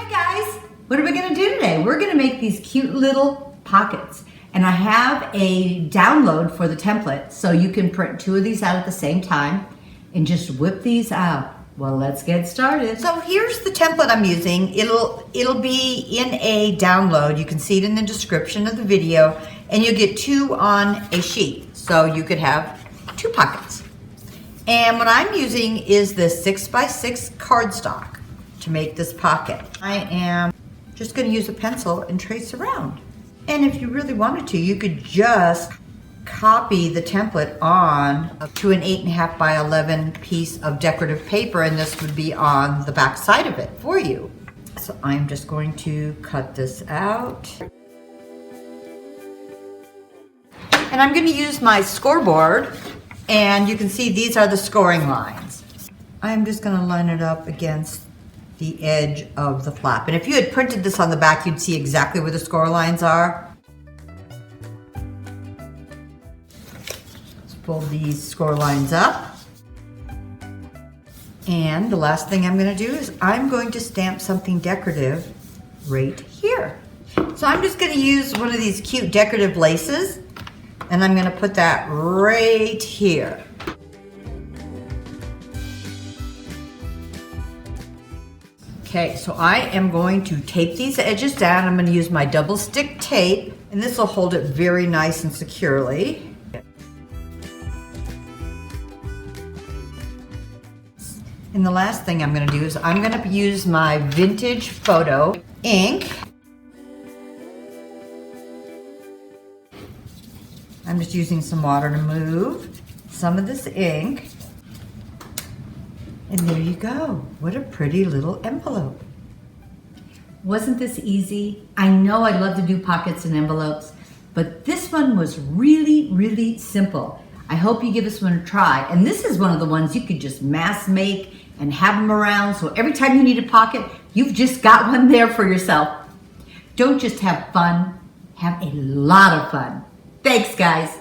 Hi guys, what are we going to do today? We're going to make these cute little pockets, and I have a download for the template so you can print two of these out at the same time and just whip these out. Well, let's get started. So here's the template I'm using. It'll be in a download. You can see it in the description of the video, and you'll get two on a sheet, so you could have two pockets. And what I'm using is the 6x6 cardstock to make this pocket. I am just going to use a pencil and trace around. And if you really wanted to, you could just copy the template on to an 8.5 by 11 piece of decorative paper, and this would be on the back side of it for you. So I'm just going to cut this out. And I'm going to use my scoreboard, and you can see these are the scoring lines. I'm just going to line it up against the edge of the flap. And if you had printed this on the back, you'd see exactly where the score lines are. Let's pull these score lines up. And the last thing I'm going to do is I'm going to stamp something decorative right here. So I'm just going to use one of these cute decorative laces, and I'm going to put that right here. Okay, so I am going to tape these edges down. I'm going to use my double stick tape, and this will hold it very nice and securely. And the last thing I'm going to do is I'm going to use my vintage photo ink. I'm just using some water to move some of this ink. And there you go. What a pretty little envelope. Wasn't this easy? I know I love to do pockets and envelopes, but this one was really, really simple. I hope you give this one a try. And this is one of the ones you could just mass make and have them around, so every time you need a pocket, you've just got one there for yourself. Don't just have fun, have a lot of fun. Thanks, guys.